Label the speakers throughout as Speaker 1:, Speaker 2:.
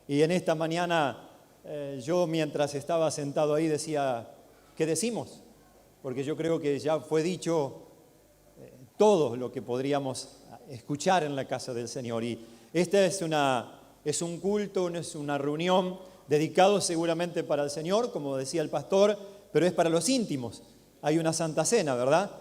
Speaker 1: Y en esta mañana yo mientras estaba sentado ahí decía, ¿qué decimos? Porque yo creo que ya fue dicho todo lo que podríamos escuchar en la casa del Señor. Y esta es un culto, no es una reunión dedicado seguramente para el Señor, como decía el pastor, pero es para los íntimos. Hay una Santa Cena, ¿verdad?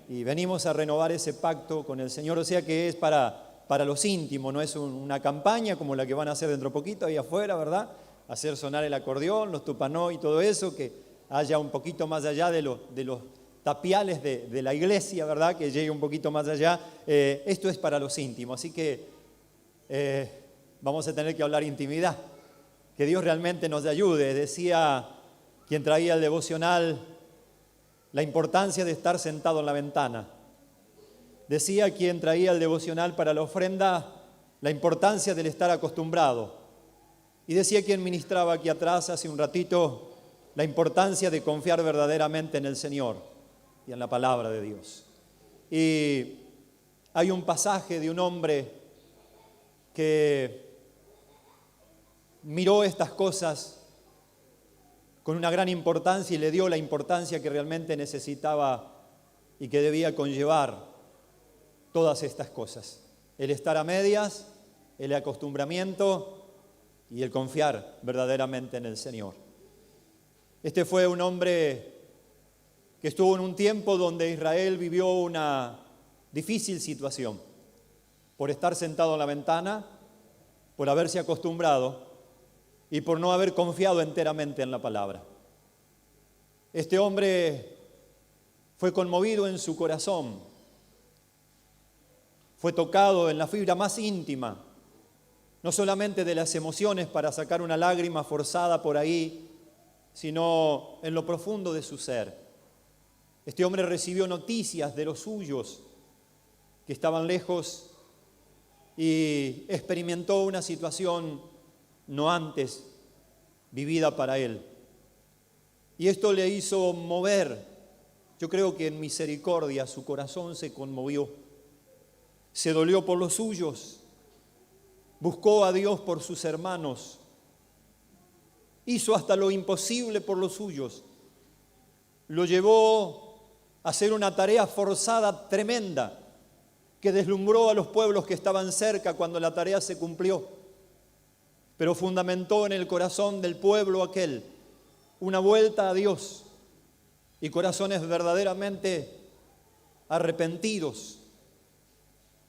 Speaker 1: Y venimos a renovar ese pacto con el Señor, o sea que es para los íntimos, no es una campaña como la que van a hacer dentro de poquito ahí afuera, ¿verdad? Hacer sonar el acordeón, los tupanó y todo eso, que haya un poquito más allá de los tapiales de la iglesia, ¿verdad? Que llegue un poquito más allá. Esto es para los íntimos, así que vamos a tener que hablar intimidad. Que Dios realmente nos ayude. Decía quien traía el devocional la importancia de estar sentado en la ventana. Decía quien traía el devocional para la ofrenda la importancia del estar acostumbrado. Y decía quien ministraba aquí atrás hace un ratito la importancia de confiar verdaderamente en el Señor y en la palabra de Dios. Y hay un pasaje de un hombre que miró estas cosas con una gran importancia y le dio la importancia que realmente necesitaba y que debía conllevar todas estas cosas. El estar a medias, el acostumbramiento y el confiar verdaderamente en el Señor. Este fue un hombre que estuvo en un tiempo donde Israel vivió una difícil situación por estar sentado en la ventana, por haberse acostumbrado y por no haber confiado enteramente en la palabra. Este hombre fue conmovido en su corazón, fue tocado en la fibra más íntima, no solamente de las emociones para sacar una lágrima forzada por ahí, sino en lo profundo de su ser. Este hombre recibió noticias de los suyos que estaban lejos y experimentó una situación no antes vivida para él. Y esto le hizo mover, yo creo que en misericordia, su corazón se conmovió, se dolió por los suyos, buscó a Dios por sus hermanos, hizo hasta lo imposible por los suyos, lo llevó a hacer una tarea forzada tremenda que deslumbró a los pueblos que estaban cerca cuando la tarea se cumplió, pero fundamentó en el corazón del pueblo aquel una vuelta a Dios y corazones verdaderamente arrepentidos,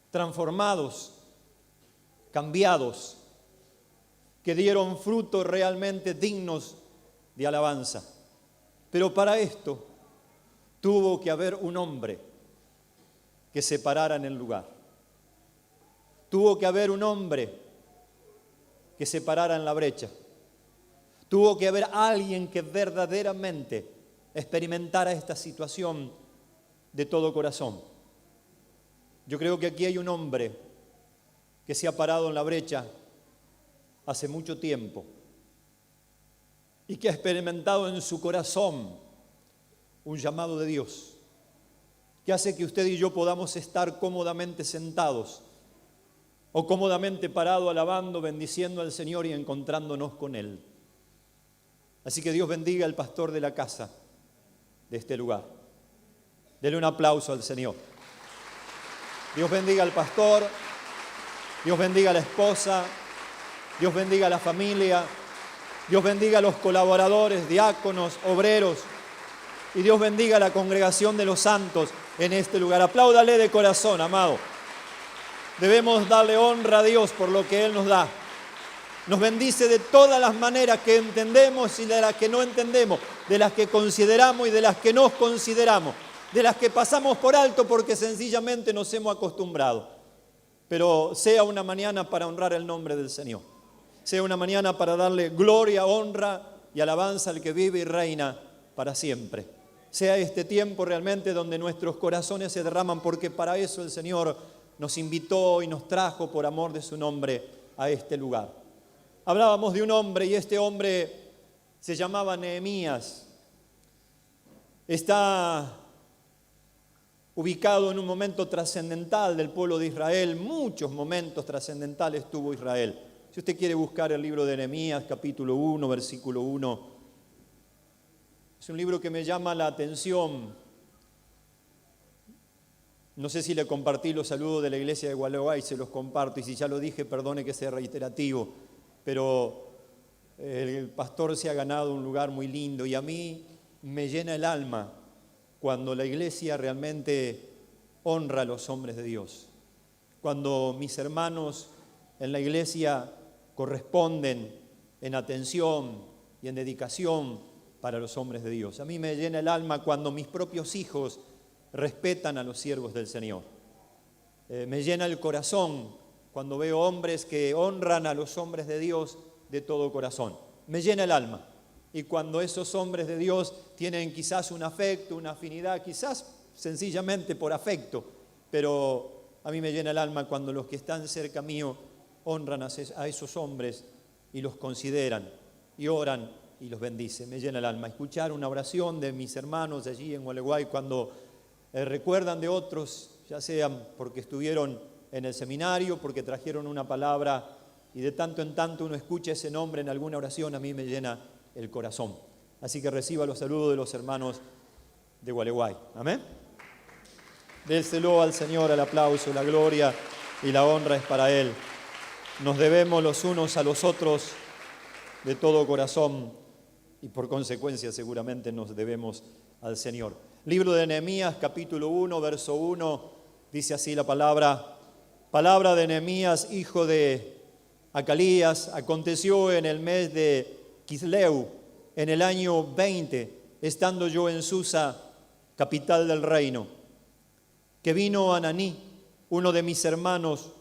Speaker 1: transformados, cambiados, que dieron frutos realmente dignos de alabanza. Pero para esto tuvo que haber un hombre que se parara en el lugar. Tuvo que haber un hombre que se parara en la brecha. Tuvo que haber alguien que verdaderamente experimentara esta situación de todo corazón. Yo creo que aquí hay un hombre que se ha parado en la brecha hace mucho tiempo y que ha experimentado en su corazón un llamado de Dios que hace que usted y yo podamos estar cómodamente sentados o cómodamente parados alabando, bendiciendo al Señor y encontrándonos con Él. Así que Dios bendiga al pastor de la casa de este lugar. Dele un aplauso al Señor. Dios bendiga al pastor, Dios bendiga a la esposa, Dios bendiga a la familia, Dios bendiga a los colaboradores, diáconos, obreros, y Dios bendiga a la congregación de los santos en este lugar. Apláudale de corazón, amado. Debemos darle honra a Dios por lo que Él nos da. Nos bendice de todas las maneras que entendemos y de las que no entendemos, de las que consideramos y de las que no consideramos, de las que pasamos por alto porque sencillamente nos hemos acostumbrado. Pero sea una mañana para honrar el nombre del Señor. Sea una mañana para darle gloria, honra y alabanza al que vive y reina para siempre. Sea este tiempo realmente donde nuestros corazones se derraman, porque para eso el Señor nos invitó y nos trajo por amor de su nombre a este lugar. Hablábamos de un hombre y este hombre se llamaba Nehemías. Está ubicado en un momento trascendental del pueblo de Israel. Muchos momentos trascendentales tuvo Israel. Si usted quiere buscar el libro de Nehemías, capítulo 1, versículo 1, es un libro que me llama la atención. No sé si le compartí los saludos de la iglesia de Gualeguay, se los comparto, y si ya lo dije, perdone que sea reiterativo, pero el pastor se ha ganado un lugar muy lindo y a mí me llena el alma cuando la iglesia realmente honra a los hombres de Dios. Cuando mis hermanos en la iglesia corresponden en atención y en dedicación para los hombres de Dios. A mí me llena el alma cuando mis propios hijos respetan a los siervos del Señor. Me llena el corazón cuando veo hombres que honran a los hombres de Dios de todo corazón. Me llena el alma. Y cuando esos hombres de Dios tienen quizás un afecto, una afinidad, quizás sencillamente por afecto, pero a mí me llena el alma cuando los que están cerca mío honran a esos hombres y los consideran y oran y los bendicen. Me llena el alma. Escuchar una oración de mis hermanos de allí en Gualeguay cuando recuerdan de otros, ya sean porque estuvieron en el seminario, porque trajeron una palabra y de tanto en tanto uno escucha ese nombre en alguna oración, a mí me llena el corazón. Así que reciba los saludos de los hermanos de Gualeguay. Amén. Déselo al Señor el aplauso, la gloria y la honra es para Él. Nos debemos los unos a los otros de todo corazón y por consecuencia seguramente nos debemos al Señor. Libro de Nehemías, capítulo 1, verso 1, dice así la palabra de Nehemías, hijo de Acalías. Aconteció en el mes de Quisleu, en el año 20, estando yo en Susa, capital del reino, que vino Ananí, uno de mis hermanos,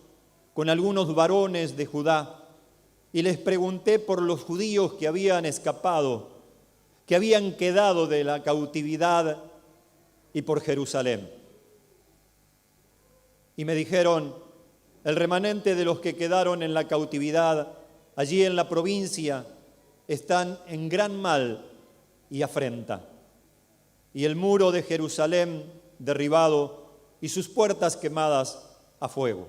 Speaker 1: con algunos varones de Judá, y les pregunté por los judíos que habían escapado, que habían quedado de la cautividad, y por Jerusalén. Y me dijeron: el remanente de los que quedaron en la cautividad, allí en la provincia, están en gran mal y afrenta. Y el muro de Jerusalén derribado y sus puertas quemadas a fuego.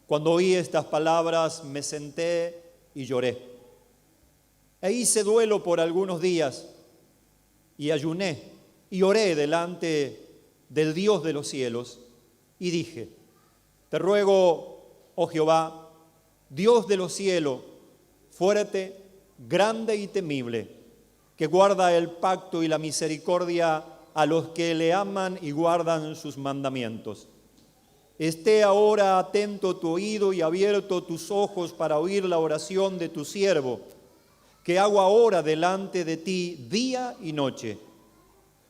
Speaker 1: Cuando oí estas palabras me senté y lloré. E hice duelo por algunos días y ayuné y oré delante del Dios de los cielos y dije: te ruego, oh Jehová, Dios de los cielos, fuerte, grande y temible, que guarda el pacto y la misericordia a los que le aman y guardan sus mandamientos. Esté ahora atento tu oído y abierto tus ojos para oír la oración de tu siervo, que hago ahora delante de ti día y noche.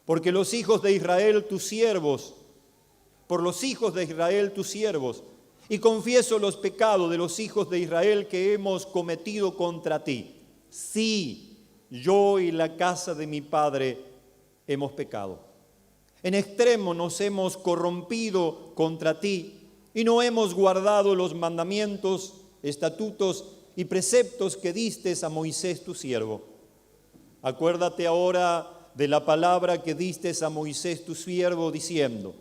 Speaker 1: Porque los hijos de Israel, tus siervos, por los hijos de Israel, tus siervos, y confieso los pecados de los hijos de Israel que hemos cometido contra ti. Sí, yo y la casa de mi padre hemos pecado. En extremo nos hemos corrompido contra ti y no hemos guardado los mandamientos, estatutos y preceptos que diste a Moisés tu siervo. Acuérdate ahora de la palabra que diste a Moisés tu siervo, diciendo: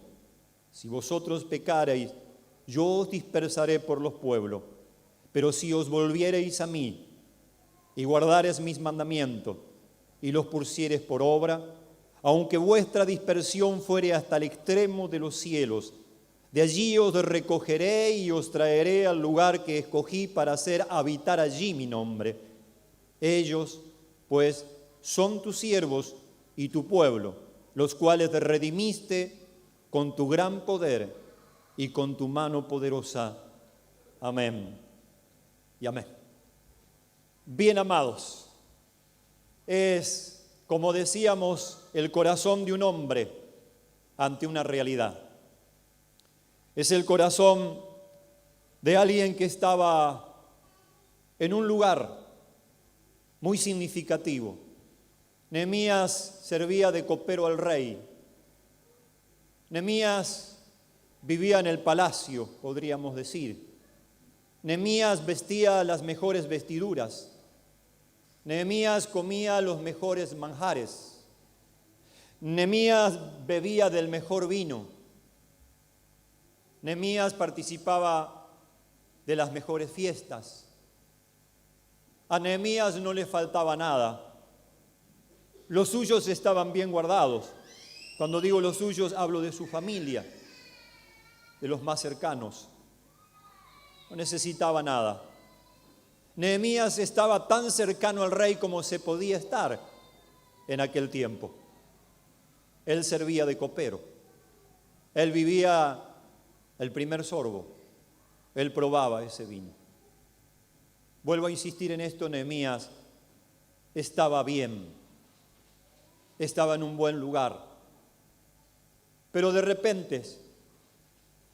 Speaker 1: si vosotros pecareis, yo os dispersaré por los pueblos, pero si os volviereis a mí y guardareis mis mandamientos y los pusiereis por obra, aunque vuestra dispersión fuere hasta el extremo de los cielos, de allí os recogeré y os traeré al lugar que escogí para hacer habitar allí mi nombre. Ellos, pues, son tus siervos y tu pueblo, los cuales te redimiste con tu gran poder y con tu mano poderosa. Amén y amén. Bien amados, es, como decíamos, el corazón de un hombre ante una realidad. Es el corazón de alguien que estaba en un lugar muy significativo. Nehemías servía de copero al rey. Nehemías vivía en el palacio, podríamos decir. Nehemías vestía las mejores vestiduras. Nehemías comía los mejores manjares. Nehemías bebía del mejor vino. Nehemías participaba de las mejores fiestas. A Nehemías no le faltaba nada. Los suyos estaban bien guardados. Cuando digo los suyos, hablo de su familia, de los más cercanos. No necesitaba nada. Nehemías estaba tan cercano al rey como se podía estar en aquel tiempo. Él servía de copero. Él vivía el primer sorbo. Él probaba ese vino. Vuelvo a insistir en esto, Nehemías estaba bien. Estaba en un buen lugar. Pero de repente,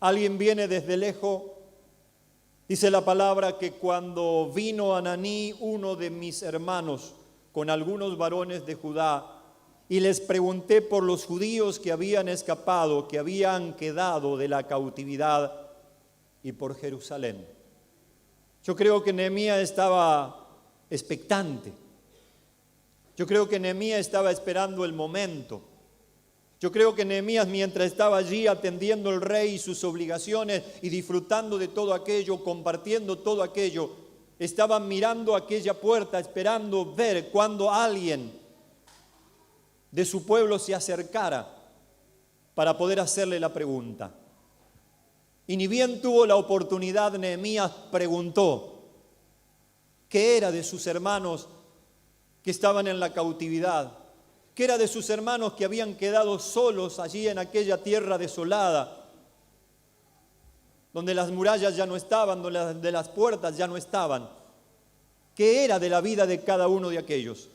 Speaker 1: alguien viene desde lejos. Dice la palabra que cuando vino Ananí, uno de mis hermanos, con algunos varones de Judá, y les pregunté por los judíos que habían escapado, que habían quedado de la cautividad, y por Jerusalén. Yo creo que Nehemías estaba expectante. Yo creo que Nehemías estaba esperando el momento. Yo creo que Nehemías, mientras estaba allí atendiendo al rey y sus obligaciones y disfrutando de todo aquello, compartiendo todo aquello, estaba mirando aquella puerta, esperando ver cuando alguien de su pueblo se acercara para poder hacerle la pregunta. Y ni bien tuvo la oportunidad, Nehemías preguntó qué era de sus hermanos que estaban en la cautividad, qué era de sus hermanos que habían quedado solos allí en aquella tierra desolada, donde las murallas ya no estaban, donde las puertas ya no estaban. ¿Qué era de la vida de cada uno de aquellos?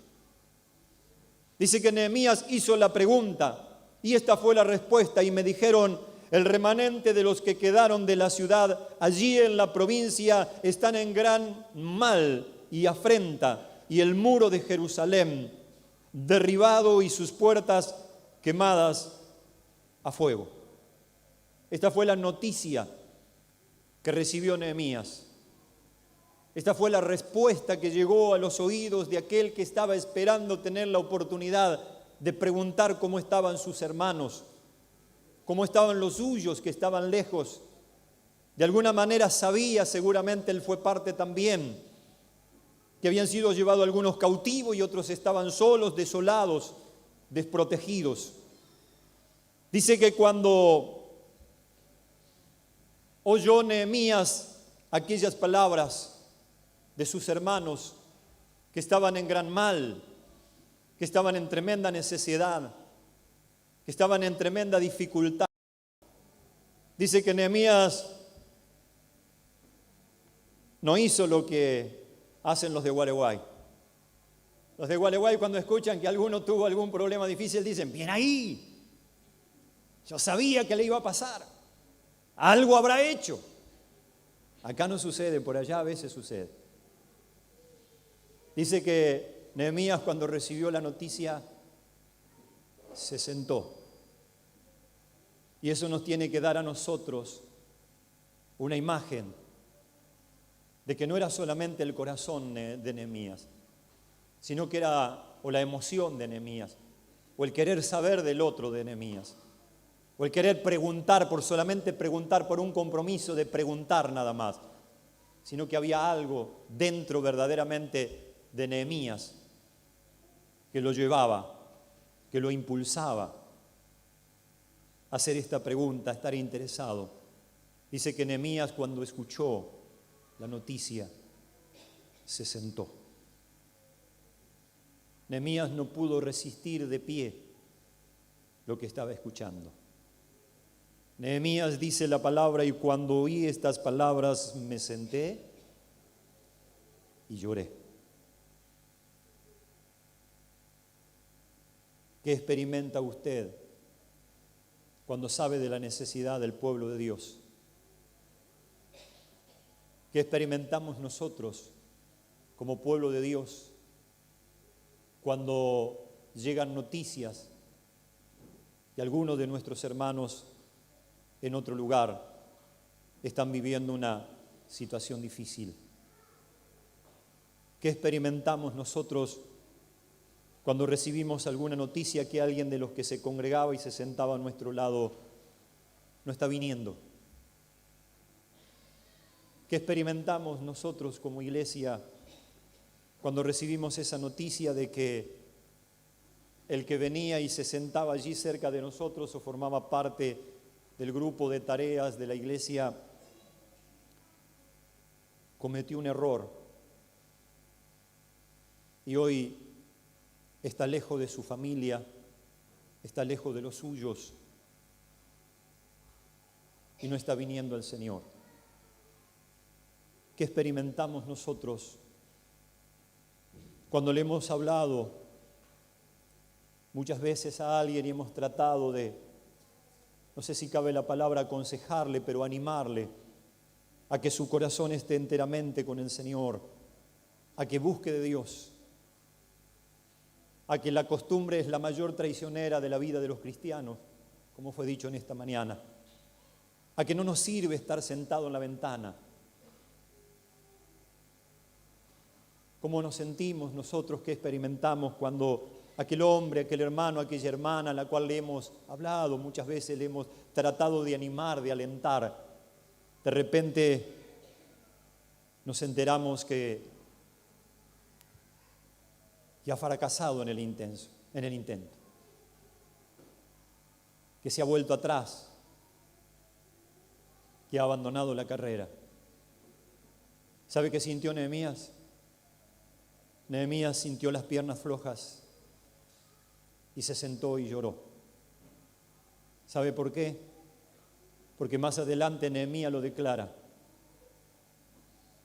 Speaker 1: Dice que Nehemías hizo la pregunta y esta fue la respuesta, y me dijeron: el remanente de los que quedaron de la ciudad allí en la provincia están en gran mal y afrenta, y el muro de Jerusalén derribado y sus puertas quemadas a fuego. Esta fue la noticia que recibió Nehemías. Esta fue la respuesta que llegó a los oídos de aquel que estaba esperando tener la oportunidad de preguntar cómo estaban sus hermanos, cómo estaban los suyos que estaban lejos. De alguna manera sabía, seguramente él fue parte también, que habían sido llevados algunos cautivos y otros estaban solos, desolados, desprotegidos. Dice que cuando oyó Nehemías aquellas palabras de sus hermanos que estaban en gran mal, que estaban en tremenda necesidad, que estaban en tremenda dificultad, dice que Nehemías no hizo lo que hacen los de Gualeguay. Los de Gualeguay, cuando escuchan que alguno tuvo algún problema difícil, dicen: bien ahí, yo sabía que le iba a pasar, algo habrá hecho. Acá no sucede, por allá a veces sucede. Dice que Nehemías, cuando recibió la noticia, se sentó. Y eso nos tiene que dar a nosotros una imagen de que no era solamente el corazón de Nehemías, sino que era o la emoción de Nehemías, o el querer saber del otro de Nehemías, o el querer preguntar por solamente preguntar, por un compromiso de preguntar nada más, sino que había algo dentro verdaderamente de Nehemías que lo llevaba, que lo impulsaba a hacer esta pregunta, a estar interesado. Dice que Nehemías, cuando escuchó la noticia, se sentó. Nehemías no pudo resistir de pie lo que estaba escuchando. Nehemías, dice la palabra: y cuando oí estas palabras me senté y lloré. ¿Qué experimenta usted cuando sabe de la necesidad del pueblo de Dios? ¿Qué experimentamos nosotros como pueblo de Dios cuando llegan noticias que algunos de nuestros hermanos en otro lugar están viviendo una situación difícil? ¿Qué experimentamos nosotros cuando recibimos alguna noticia que alguien de los que se congregaba y se sentaba a nuestro lado no está viniendo? ¿Qué experimentamos nosotros como iglesia cuando recibimos esa noticia de que el que venía y se sentaba allí cerca de nosotros o formaba parte del grupo de tareas de la iglesia cometió un error y hoy está lejos de su familia, está lejos de los suyos y no está viniendo el Señor. ¿Qué experimentamos nosotros cuando le hemos hablado muchas veces a alguien y hemos tratado de, no sé si cabe la palabra aconsejarle, pero animarle a que su corazón esté enteramente con el Señor, a que busque de Dios, a que la costumbre es la mayor traicionera de la vida de los cristianos, como fue dicho en esta mañana, a que no nos sirve estar sentado en la ventana? ¿Cómo nos sentimos nosotros que experimentamos cuando aquel hombre, aquel hermano, aquella hermana a la cual le hemos hablado, muchas veces le hemos tratado de animar, de alentar, de repente nos enteramos que ha fracasado en el intento, que se ha vuelto atrás, que ha abandonado la carrera? ¿Sabe qué sintió Nehemías? Nehemías sintió las piernas flojas y se sentó y lloró. ¿Sabe por qué? Porque más adelante Nehemías lo declara.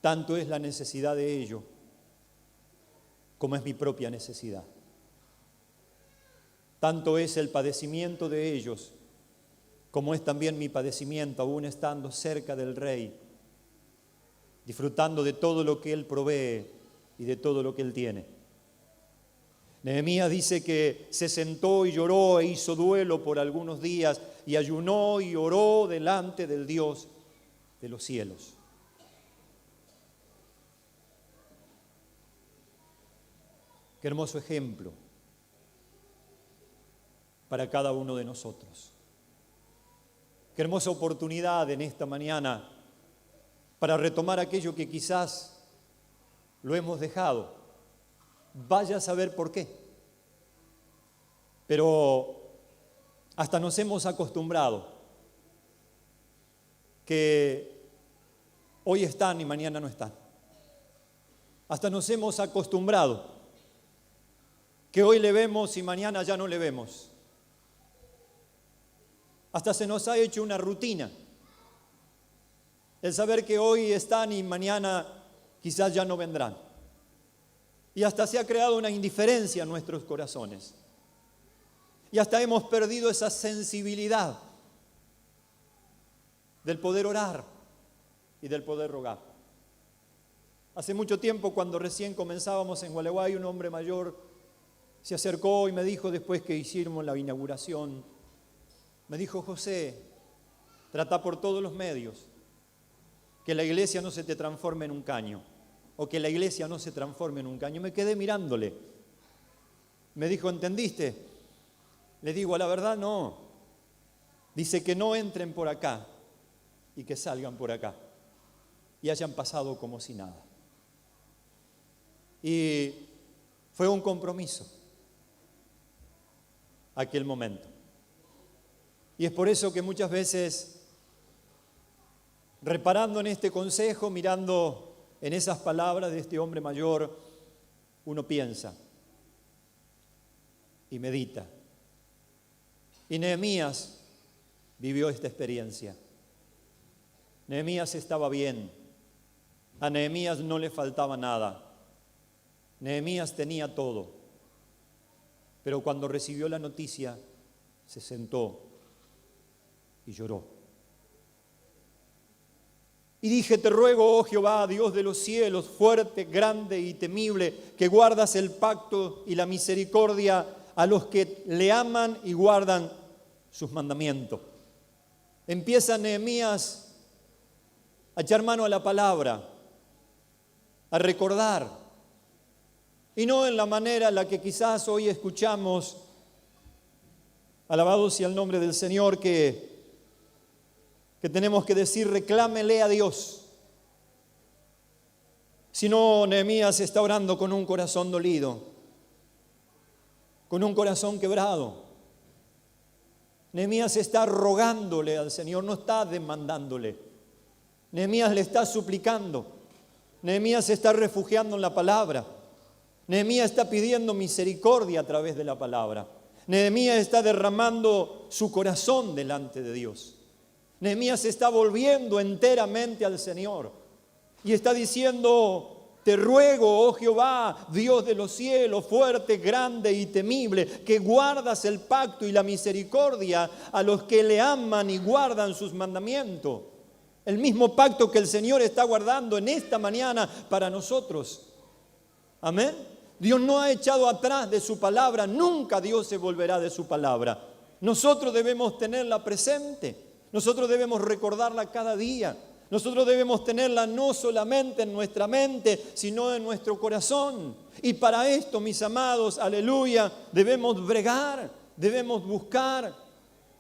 Speaker 1: Tanto es la necesidad de ello como es mi propia necesidad. Tanto es el padecimiento de ellos como es también mi padecimiento, aún estando cerca del Rey, disfrutando de todo lo que Él provee y de todo lo que Él tiene. Nehemías dice que se sentó y lloró e hizo duelo por algunos días y ayunó y oró delante del Dios de los cielos. Qué hermoso ejemplo para cada uno de nosotros. Qué hermosa oportunidad en esta mañana para retomar aquello que quizás lo hemos dejado. Vaya a saber por qué. Pero hasta nos hemos acostumbrado que hoy están y mañana no están. Hasta nos hemos acostumbrado que hoy le vemos y mañana ya no le vemos. Hasta se nos ha hecho una rutina el saber que hoy están y mañana quizás ya no vendrán. Y hasta se ha creado una indiferencia en nuestros corazones. Y hasta hemos perdido esa sensibilidad del poder orar y del poder rogar. Hace mucho tiempo, cuando recién comenzábamos en Gualeguay, un hombre mayor se acercó y me dijo, después que hicimos la inauguración, me dijo: José, trata por todos los medios que la iglesia no se te transforme en un caño, o que la iglesia no se transforme en un caño. Me quedé mirándole. Me dijo: ¿entendiste? Le digo: a la verdad no. Dice que no entren por acá y que salgan por acá y hayan pasado como si nada. Y fue un compromiso aquel momento. Y es por eso que muchas veces, reparando en este consejo, mirando en esas palabras de este hombre mayor, uno piensa y medita. Y Nehemías vivió esta experiencia. Nehemías estaba bien. A Nehemías no le faltaba nada. Nehemías tenía todo. Pero cuando recibió la noticia, se sentó y lloró. Y dije: te ruego, oh Jehová, Dios de los cielos, fuerte, grande y temible, que guardas el pacto y la misericordia a los que le aman y guardan sus mandamientos. Empieza Nehemías a echar mano a la palabra, a recordar, y no en la manera en la que quizás hoy escuchamos, alabado sea el nombre del Señor, que tenemos que decir: reclámele a Dios. Sino Nehemías está orando con un corazón dolido, con un corazón quebrado. Nehemías está rogándole al Señor, no está demandándole. Nehemías le está suplicando. Nehemías se está refugiando en la palabra. Nehemías está pidiendo misericordia a través de la palabra. Nehemías está derramando su corazón delante de Dios. Nehemías se está volviendo enteramente al Señor y está diciendo: te ruego, oh Jehová, Dios de los cielos, fuerte, grande y temible, que guardas el pacto y la misericordia a los que le aman y guardan sus mandamientos. El mismo pacto que el Señor está guardando en esta mañana para nosotros. Amén. Dios no ha echado atrás de su palabra, nunca Dios se volverá de su palabra. Nosotros debemos tenerla presente, nosotros debemos recordarla cada día. Nosotros debemos tenerla no solamente en nuestra mente, sino en nuestro corazón. Y para esto, mis amados, aleluya, debemos bregar, debemos buscar.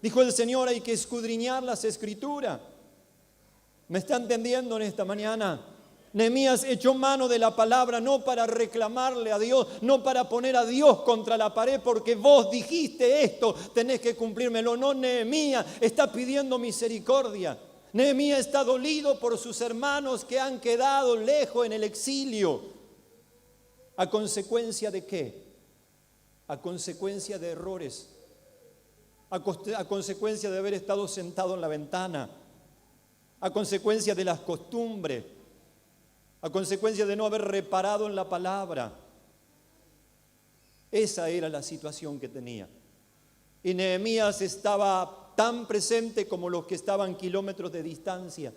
Speaker 1: Dijo el Señor, hay que escudriñar las Escrituras. ¿Me está entendiendo en esta mañana? Nehemías echó mano de la palabra no para reclamarle a Dios, no para poner a Dios contra la pared porque vos dijiste esto, tenés que cumplírmelo. No, Nehemías está pidiendo misericordia. Nehemías está dolido por sus hermanos que han quedado lejos en el exilio. ¿A consecuencia de qué? A consecuencia de errores. A consecuencia de haber estado sentado en la ventana. A consecuencia de las costumbres. A consecuencia de no haber reparado en la palabra. Esa era la situación que tenía. Y Nehemías estaba tan presente como los que estaban kilómetros de distancia.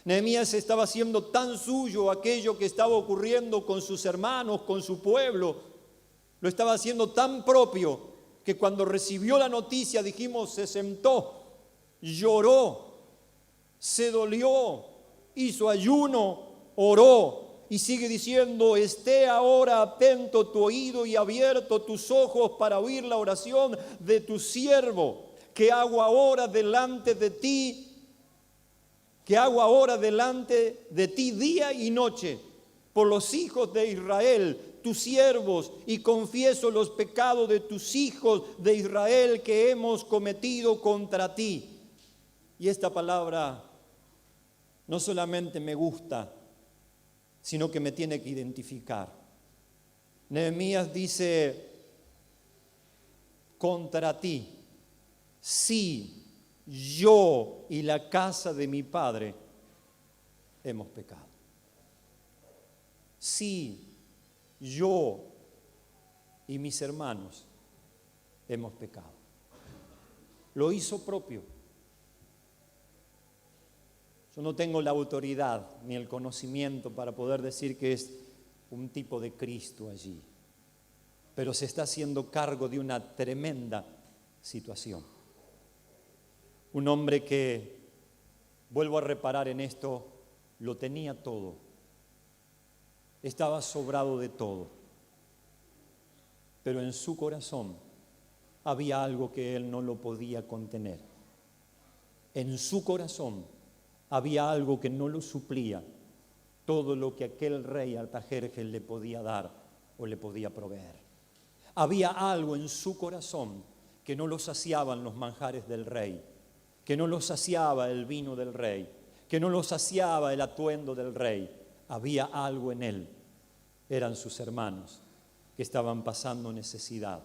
Speaker 1: Nehemías estaba haciendo tan suyo aquello que estaba ocurriendo con sus hermanos, con su pueblo. Lo estaba haciendo tan propio que cuando recibió la noticia, dijimos, se sentó, lloró, se dolió, hizo ayuno, oró. Y sigue diciendo, esté ahora atento tu oído y abierto tus ojos para oír la oración de tu siervo, que hago ahora delante de ti, día y noche, por los hijos de Israel, tus siervos, y confieso los pecados de tus hijos de Israel que hemos cometido contra ti. Y esta palabra no solamente me gusta, sino que me tiene que identificar. Nehemías dice, contra ti, sí, yo y la casa de mi padre hemos pecado. Sí, yo y mis hermanos hemos pecado. Lo hizo propio. Yo no tengo la autoridad ni el conocimiento para poder decir que es un tipo de Cristo allí, pero se está haciendo cargo de una tremenda situación. Un hombre que, vuelvo a reparar en esto, lo tenía todo, estaba sobrado de todo, pero en su corazón había algo que él no lo podía contener. En su corazón había algo que no lo suplía, todo lo que aquel rey Artajerjes le podía dar o le podía proveer. Había algo en su corazón que no lo saciaban los manjares del rey, que no lo saciaba el vino del rey, que no lo saciaba el atuendo del rey. Había algo en él, eran sus hermanos que estaban pasando necesidad,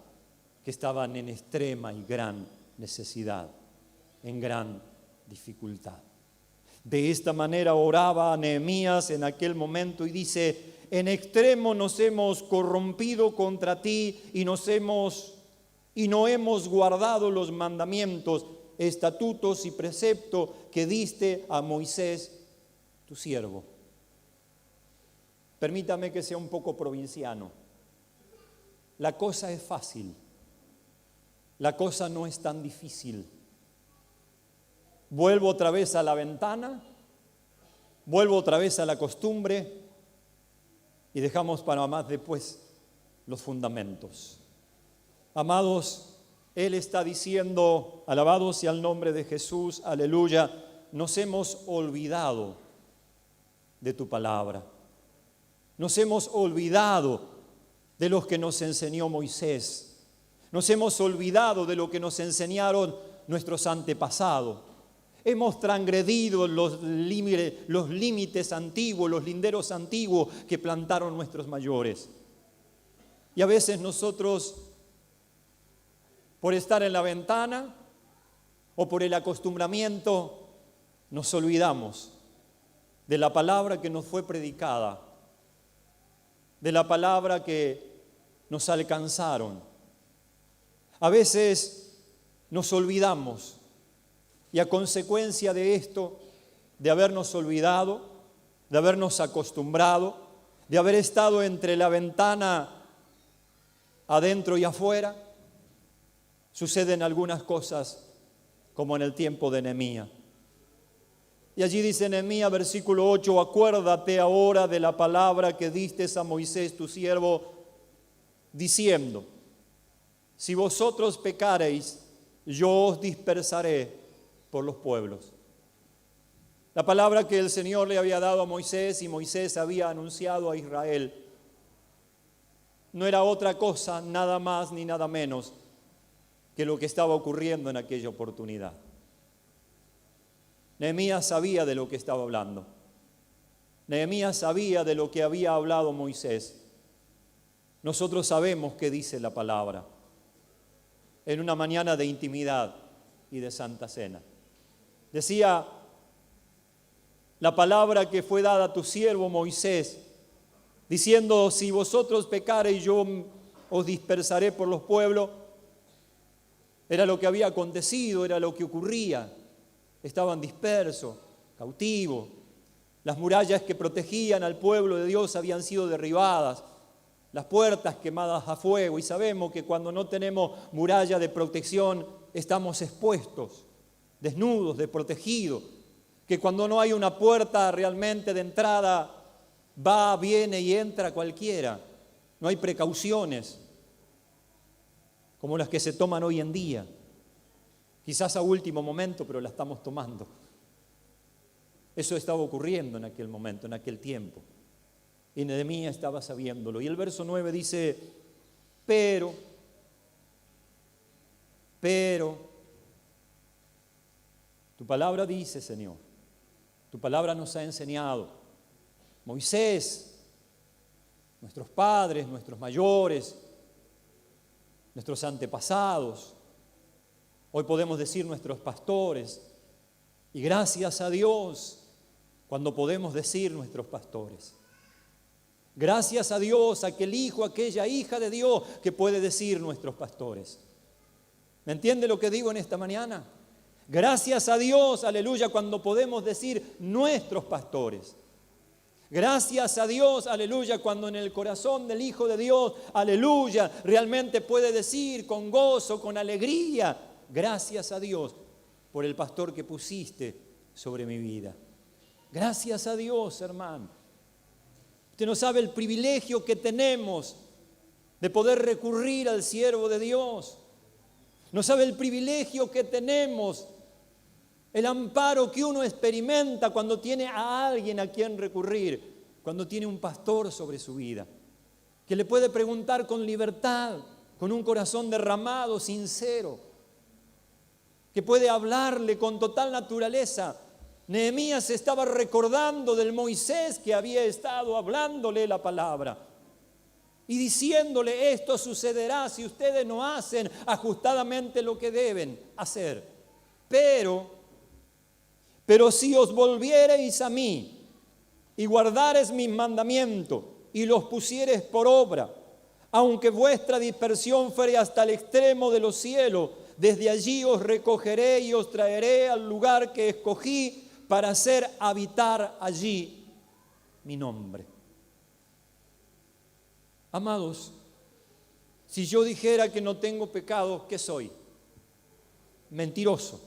Speaker 1: que estaban en extrema y gran necesidad, en gran dificultad. De esta manera oraba Nehemías en aquel momento y dice, en extremo nos hemos corrompido contra ti y no hemos guardado los mandamientos, estatutos y preceptos que diste a Moisés, tu siervo. Permítame que sea un poco provinciano. La cosa es fácil, la cosa no es tan difícil. Vuelvo otra vez a la ventana, vuelvo otra vez a la costumbre y dejamos para más después los fundamentos. Amados, Él está diciendo, alabado sea el nombre de Jesús, aleluya, nos hemos olvidado de tu palabra. Nos hemos olvidado de lo que nos enseñó Moisés. Nos hemos olvidado de lo que nos enseñaron nuestros antepasados. Hemos transgredido los límites antiguos, los linderos antiguos que plantaron nuestros mayores. Y a veces nosotros, por estar en la ventana o por el acostumbramiento, nos olvidamos de la palabra que nos fue predicada, de la palabra que nos alcanzaron. A veces nos olvidamos y a consecuencia de esto, de habernos olvidado, de habernos acostumbrado, de haber estado entre la ventana adentro y afuera, suceden algunas cosas como en el tiempo de Nehemías. Y allí dice Nehemías, versículo 8, acuérdate ahora de la palabra que diste a Moisés tu siervo, diciendo, si vosotros pecareis, yo os dispersaré por los pueblos. La palabra que el Señor le había dado a Moisés y Moisés había anunciado a Israel no era otra cosa, nada más ni nada menos que lo que estaba ocurriendo en aquella oportunidad. Nehemías sabía de lo que estaba hablando. Nehemías sabía de lo que había hablado Moisés. Nosotros sabemos qué dice la palabra en una mañana de intimidad y de Santa Cena. Decía la palabra que fue dada a tu siervo Moisés, diciendo, si vosotros pecareis, yo os dispersaré por los pueblos. Era lo que había acontecido, era lo que ocurría. Estaban dispersos, cautivos. Las murallas que protegían al pueblo de Dios habían sido derribadas, las puertas quemadas a fuego. Y sabemos que cuando no tenemos muralla de protección, estamos expuestos, desnudos, desprotegidos. Que cuando no hay una puerta realmente de entrada, va, viene y entra cualquiera. No hay precauciones como las que se toman hoy en día. Quizás a último momento, pero la estamos tomando. Eso estaba ocurriendo en aquel momento, en aquel tiempo. Y Nehemías estaba sabiéndolo. Y el verso 9 dice, pero, tu palabra dice, Señor, tu palabra nos ha enseñado. Moisés, nuestros padres, nuestros mayores, nuestros antepasados, hoy podemos decir nuestros pastores, y gracias a Dios cuando podemos decir nuestros pastores. Gracias a Dios, aquel hijo, aquella hija de Dios que puede decir nuestros pastores. ¿Me entiende lo que digo en esta mañana? Gracias a Dios, aleluya, cuando podemos decir nuestros pastores. Gracias a Dios, aleluya, cuando en el corazón del Hijo de Dios, aleluya, realmente puede decir con gozo, con alegría, gracias a Dios por el pastor que pusiste sobre mi vida. Gracias a Dios, hermano. Usted no sabe el privilegio que tenemos de poder recurrir al siervo de Dios. No sabe el privilegio que tenemos, el amparo que uno experimenta cuando tiene a alguien a quien recurrir, cuando tiene un pastor sobre su vida, que le puede preguntar con libertad, con un corazón derramado, sincero, que puede hablarle con total naturaleza. Nehemías estaba recordando del Moisés que había estado hablándole la palabra y diciéndole, esto sucederá si ustedes no hacen ajustadamente lo que deben hacer. Pero si os volviereis a mí y guardareis mis mandamientos y los pusiereis por obra, aunque vuestra dispersión fuere hasta el extremo de los cielos, desde allí os recogeré y os traeré al lugar que escogí para hacer habitar allí mi nombre. Amados, si yo dijera que no tengo pecado, ¿qué soy? Mentiroso.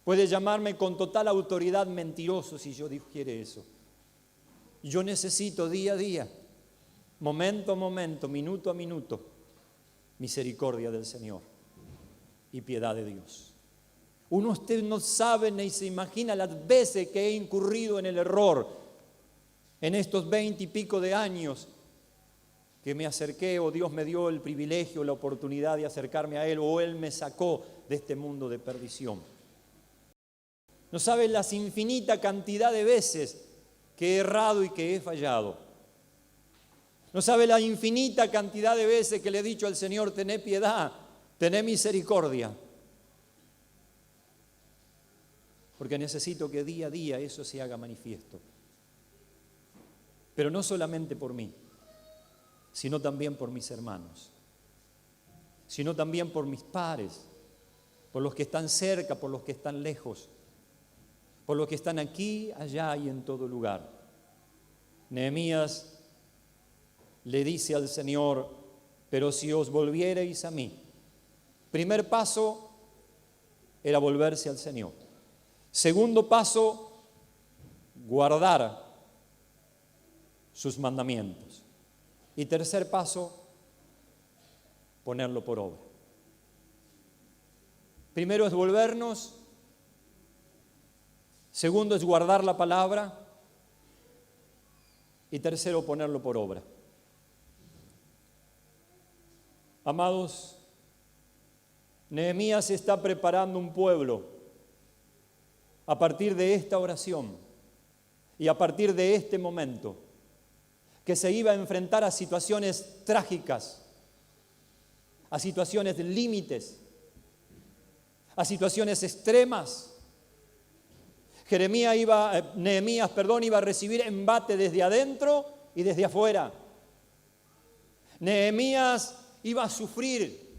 Speaker 1: Puede llamarme con total autoridad mentiroso si yo dijere eso. Yo necesito día a día, momento a momento, minuto a minuto, misericordia del Señor y piedad de Dios. Usted no sabe ni se imagina las veces que he incurrido en el error En estos 20 y pico de años que me acerqué, o Dios me dio el privilegio, la oportunidad de acercarme a Él, o Él me sacó de este mundo de perdición. No sabes las infinita cantidad de veces que he errado y que he fallado. No sabes la infinita cantidad de veces que le he dicho al Señor: tené piedad, tené misericordia. Porque necesito que día a día eso se haga manifiesto. Pero no solamente por mí, sino también por mis hermanos, sino también por mis pares, por los que están cerca, por los que están lejos, por los que están aquí, allá y en todo lugar. Nehemías le dice al Señor: pero si os volviereis a mí. Primer paso era volverse al Señor. Segundo paso, guardar sus mandamientos. Y tercer paso, ponerlo por obra. Primero es volvernos. Segundo es guardar la palabra. Y tercero, ponerlo por obra. Amados, Nehemías está preparando un pueblo a partir de esta oración y a partir de este momento, que se iba a enfrentar a situaciones trágicas, a situaciones de límites, a situaciones extremas. Nehemías iba a recibir embate desde adentro y desde afuera. Nehemías iba a sufrir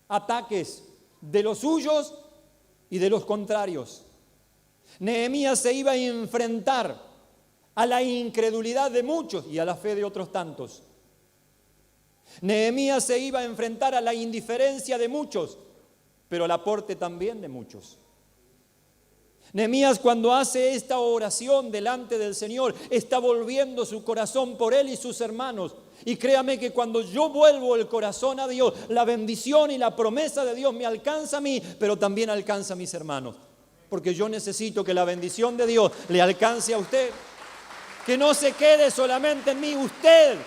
Speaker 1: ataques de los suyos y de los contrarios. Nehemías se iba a enfrentar a la incredulidad de muchos y a la fe de otros tantos. Nehemías se iba a enfrentar a la indiferencia de muchos, pero al aporte también de muchos. Nehemías, cuando hace esta oración delante del Señor, está volviendo su corazón por él y sus hermanos. Y créame que cuando yo vuelvo el corazón a Dios, la bendición y la promesa de Dios me alcanza a mí, pero también alcanza a mis hermanos. Porque yo necesito que la bendición de Dios le alcance a usted. Que no se quede solamente en mí. Usted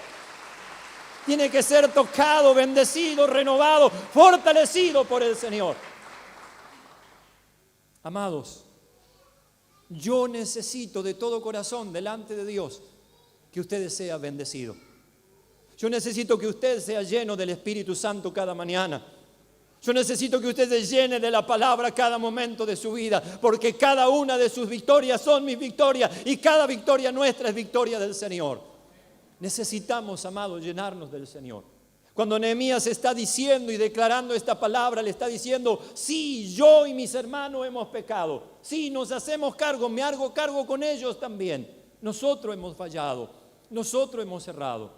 Speaker 1: tiene que ser tocado, bendecido, renovado, fortalecido por el Señor. Amados, yo necesito de todo corazón delante de Dios que usted sea bendecido. Yo necesito que usted sea lleno del Espíritu Santo cada mañana. Yo necesito que usted se llene de la palabra cada momento de su vida, porque cada una de sus victorias son mis victorias y cada victoria nuestra es victoria del Señor. Necesitamos, amados, llenarnos del Señor. Cuando Nehemías está diciendo y declarando esta palabra, le está diciendo: sí, yo y mis hermanos hemos pecado. Sí, nos hacemos cargo, me hago cargo con ellos también. Nosotros hemos fallado, nosotros hemos errado.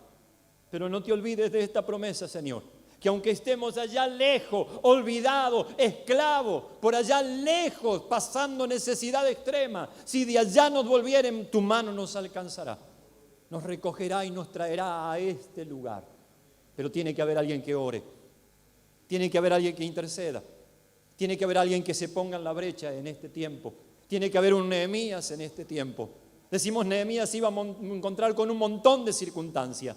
Speaker 1: Pero no te olvides de esta promesa, Señor, que aunque estemos allá lejos, olvidados, esclavos, por allá lejos, pasando necesidad extrema, si de allá nos volvieren, tu mano nos alcanzará, nos recogerá y nos traerá a este lugar. Pero tiene que haber alguien que ore, tiene que haber alguien que interceda, tiene que haber alguien que se ponga en la brecha en este tiempo, tiene que haber un Nehemías en este tiempo. Decimos, Nehemías iba a encontrar con un montón de circunstancias.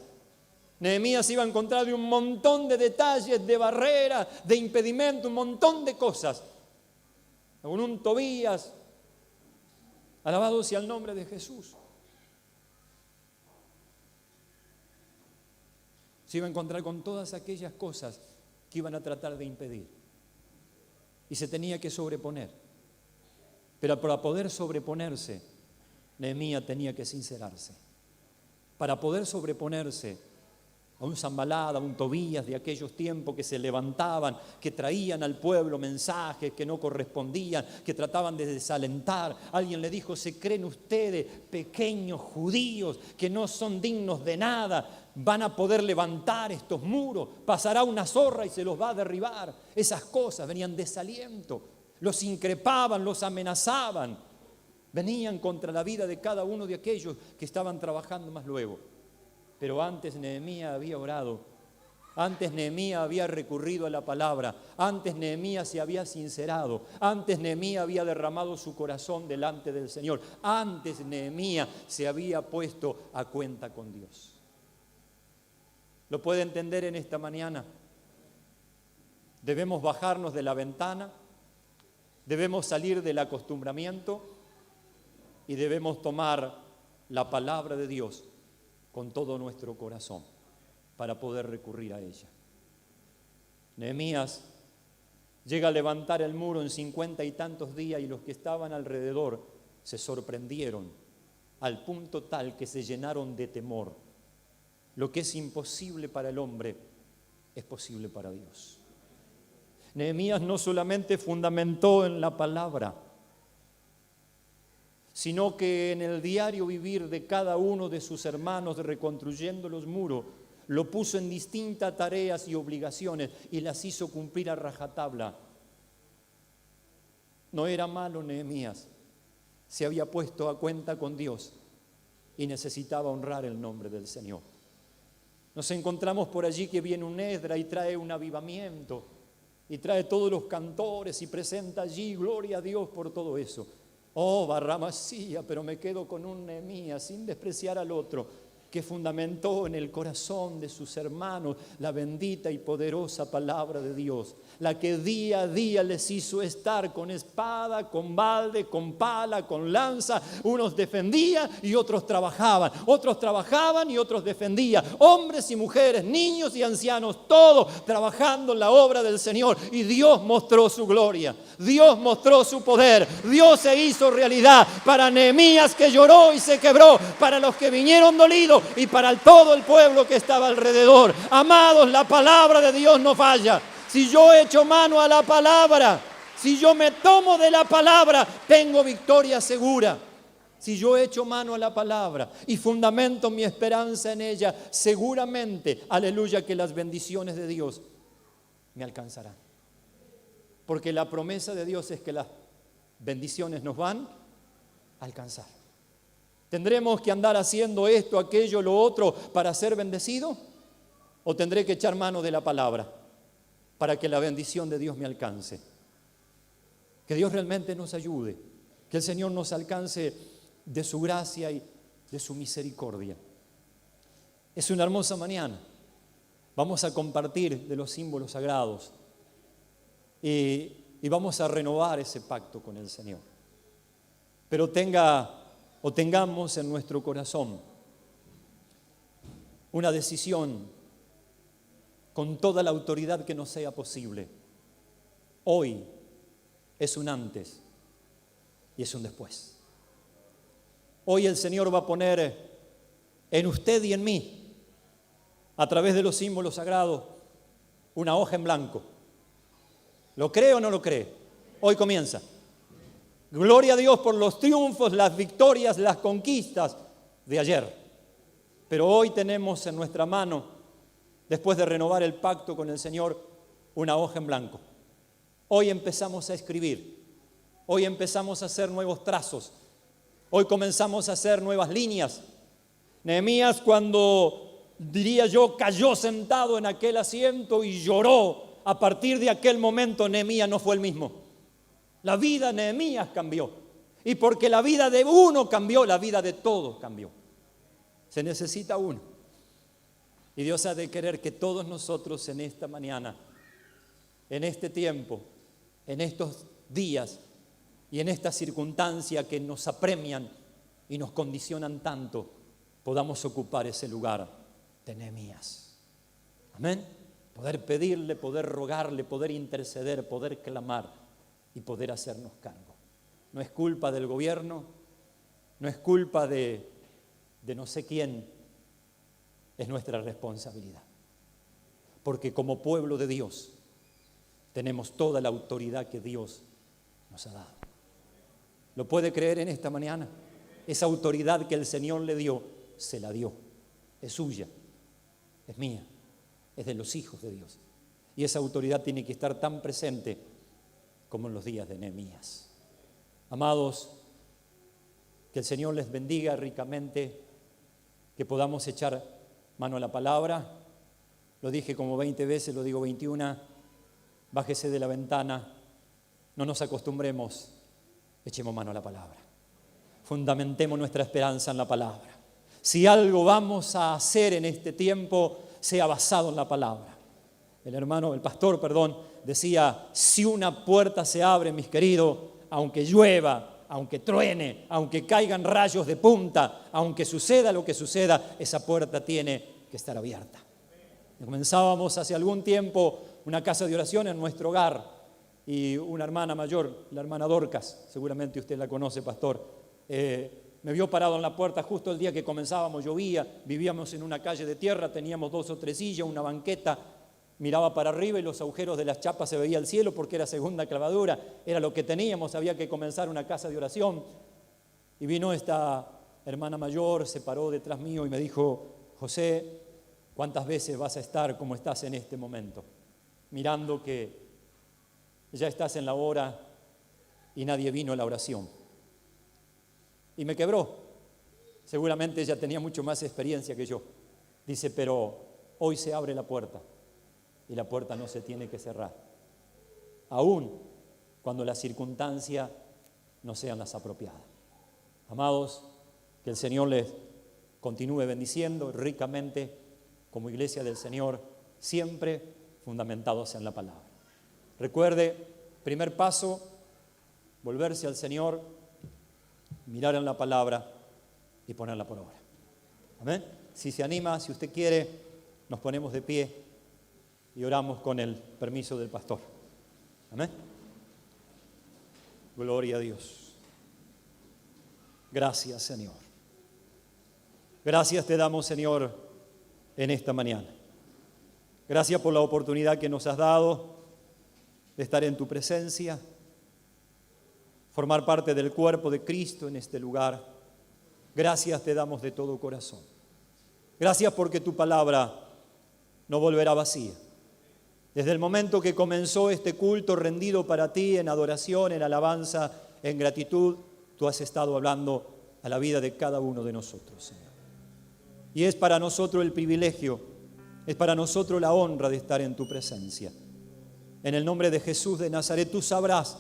Speaker 1: Nehemías iba a encontrar de un montón de detalles, de barreras, de impedimentos, un montón de cosas. Con un Tobías, alabado sea el nombre de Jesús. Se iba a encontrar con todas aquellas cosas que iban a tratar de impedir. Y se tenía que sobreponer. Pero para poder sobreponerse, Nehemías tenía que sincerarse. Para poder sobreponerse a un Sanballat, a un Tobías de aquellos tiempos que se levantaban, que traían al pueblo mensajes que no correspondían, que trataban de desalentar. Alguien le dijo: ¿se creen ustedes, pequeños judíos, que no son dignos de nada? Van a poder levantar estos muros, pasará una zorra y se los va a derribar. Esas cosas venían desaliento, los increpaban, los amenazaban, venían contra la vida de cada uno de aquellos que estaban trabajando más luego. Pero antes Nehemías había orado Antes Nehemías había recurrido a la palabra. Antes Nehemías se había sincerado. Antes Nehemías había derramado su corazón delante del Señor. Antes Nehemías se había puesto a cuenta con Dios. ¿Lo puede entender en esta mañana? Debemos bajarnos de la ventana. Debemos salir del acostumbramiento. Y debemos tomar la palabra de Dios con todo nuestro corazón para poder recurrir a ella. Nehemías llega a levantar el muro en 50 y tantos días y los que estaban alrededor se sorprendieron al punto tal que se llenaron de temor. Lo que es imposible para el hombre es posible para Dios. Nehemías no solamente fundamentó en la palabra, sino que en el diario vivir de cada uno de sus hermanos reconstruyendo los muros, lo puso en distintas tareas y obligaciones y las hizo cumplir a rajatabla. No era malo Nehemías, se había puesto a cuenta con Dios y necesitaba honrar el nombre del Señor. Nos encontramos por allí que viene un Esdras y trae un avivamiento y trae todos los cantores y presenta allí gloria a Dios por todo eso. Oh, Barramasía, pero me quedo con un Nehemías, sin despreciar al otro, que fundamentó en el corazón de sus hermanos la bendita y poderosa palabra de Dios, la que día a día les hizo estar con espada, con balde, con pala, con lanza. Unos defendían y otros trabajaban y otros defendían, hombres y mujeres, niños y ancianos, todos trabajando en la obra del Señor. Y Dios mostró su gloria, Dios mostró su poder, Dios se hizo realidad para Nehemías que lloró y se quebró, para los que vinieron dolidos y para todo el pueblo que estaba alrededor. Amados, la palabra de Dios no falla. Si yo echo mano a la palabra, si yo me tomo de la palabra, tengo victoria segura. Si yo echo mano a la palabra y fundamento mi esperanza en ella, seguramente, aleluya, que las bendiciones de Dios me alcanzarán. Porque la promesa de Dios es que las bendiciones nos van a alcanzar. ¿Tendremos que andar haciendo esto, aquello, lo otro para ser bendecido? ¿O tendré que echar mano de la palabra para que la bendición de Dios me alcance? Que Dios realmente nos ayude, que el Señor nos alcance de su gracia y de su misericordia. Es una hermosa mañana. Vamos a compartir de los símbolos sagrados y vamos a renovar ese pacto con el Señor. Pero tengamos en nuestro corazón una decisión con toda la autoridad que nos sea posible. Hoy es un antes y es un después. Hoy el Señor va a poner en usted y en mí, a través de los símbolos sagrados, una hoja en blanco. ¿Lo cree o no lo cree? Hoy comienza. Gloria a Dios por los triunfos, las victorias, las conquistas de ayer. Pero hoy tenemos en nuestra mano, después de renovar el pacto con el Señor, una hoja en blanco. Hoy empezamos a escribir. Hoy empezamos a hacer nuevos trazos. Hoy comenzamos a hacer nuevas líneas. Nehemías, cuando, diría yo, cayó sentado en aquel asiento y lloró, a partir de aquel momento Nehemías no fue el mismo. La vida de Nehemías cambió. Y porque la vida de uno cambió, la vida de todos cambió. Se necesita uno. Y Dios ha de querer que todos nosotros en esta mañana, en este tiempo, en estos días y en esta circunstancia que nos apremian y nos condicionan tanto, podamos ocupar ese lugar de Nehemías. Amén. Poder pedirle, poder rogarle, poder interceder, poder clamar y poder hacernos cargo. No es culpa del gobierno, no es culpa de no sé quién, es nuestra responsabilidad. Porque como pueblo de Dios tenemos toda la autoridad que Dios nos ha dado. ¿Lo puede creer en esta mañana? Esa autoridad que el Señor le dio, se la dio. Es suya, es mía, es de los hijos de Dios. Y esa autoridad tiene que estar tan presente como en los días de Nehemías. Amados, que el Señor les bendiga ricamente, que podamos echar mano a la palabra Lo dije como 20 veces, lo digo 21. Bájese de la ventana. No nos acostumbremos. Echemos mano a la palabra. Fundamentemos nuestra esperanza en la palabra. Si algo vamos a hacer en este tiempo, sea basado en la palabra. El pastor, decía, si una puerta se abre, mis queridos, aunque llueva, aunque truene, aunque caigan rayos de punta, aunque suceda lo que suceda, esa puerta tiene que estar abierta. Comenzábamos hace algún tiempo una casa de oración en nuestro hogar y una hermana mayor, la hermana Dorcas, seguramente usted la conoce, pastor, me vio parado en la puerta justo el día que comenzábamos, llovía, vivíamos en una calle de tierra, teníamos 2 o 3 sillas, una banqueta, miraba para arriba y los agujeros de las chapas se veía el cielo porque era segunda clavadura, era lo que teníamos, había que comenzar una casa de oración. Y vino esta hermana mayor, se paró detrás mío y me dijo, José, ¿cuántas veces vas a estar como estás en este momento? Mirando que ya estás en la hora y nadie vino a la oración. Y me quebró. Seguramente ella tenía mucho más experiencia que yo. Dice, pero hoy se abre la puerta y la puerta no se tiene que cerrar. Aún cuando las circunstancias no sean las apropiadas. Amados, que el Señor les continúe bendiciendo ricamente como iglesia del Señor, siempre fundamentados en la palabra. Recuerde, primer paso, volverse al Señor, mirar en la palabra y ponerla por obra. Amén. Si se anima, si usted quiere, nos ponemos de pie y oramos con el permiso del pastor. Amén. Gloria a Dios. Gracias, Señor. Gracias te damos, Señor, en esta mañana. Gracias por la oportunidad que nos has dado de estar en tu presencia, formar parte del cuerpo de Cristo en este lugar. Gracias te damos de todo corazón. Gracias porque tu palabra no volverá vacía. Desde el momento que comenzó este culto rendido para ti en adoración, en alabanza, en gratitud, tú has estado hablando a la vida de cada uno de nosotros, Señor. Y es para nosotros el privilegio, es para nosotros la honra de estar en tu presencia. En el nombre de Jesús de Nazaret, tú sabrás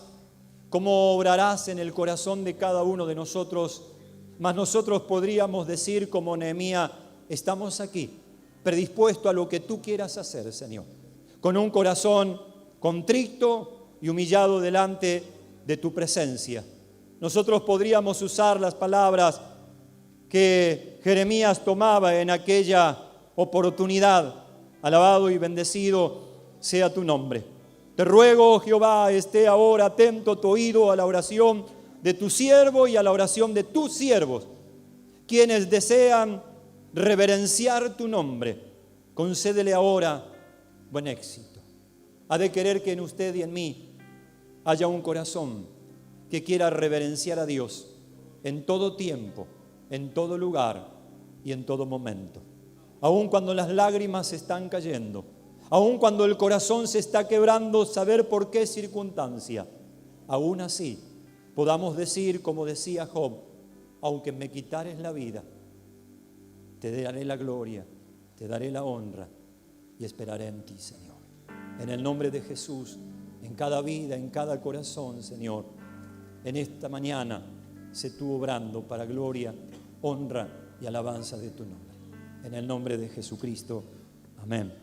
Speaker 1: cómo obrarás en el corazón de cada uno de nosotros, mas nosotros podríamos decir como Nehemías, estamos aquí, predispuestos a lo que tú quieras hacer, Señor, con un corazón contrito y humillado delante de tu presencia. Nosotros podríamos usar las palabras que Jeremías tomaba en aquella oportunidad. Alabado y bendecido sea tu nombre. Te ruego, oh Jehová, esté ahora atento tu oído a la oración de tu siervo y a la oración de tus siervos, quienes desean reverenciar tu nombre. Concédele ahora buen éxito. Ha de querer que en usted y en mí haya un corazón que quiera reverenciar a Dios en todo tiempo, en todo lugar y en todo momento. Aun cuando las lágrimas están cayendo, aun cuando el corazón se está quebrando, saber por qué circunstancia, aún así podamos decir como decía Job, aunque me quitares la vida, te daré la gloria, te daré la honra y esperaré en ti, Señor. En el nombre de Jesús, en cada vida, en cada corazón, Señor, en esta mañana sé tú obrando para gloria, honra y alabanza de tu nombre. En el nombre de Jesucristo. Amén.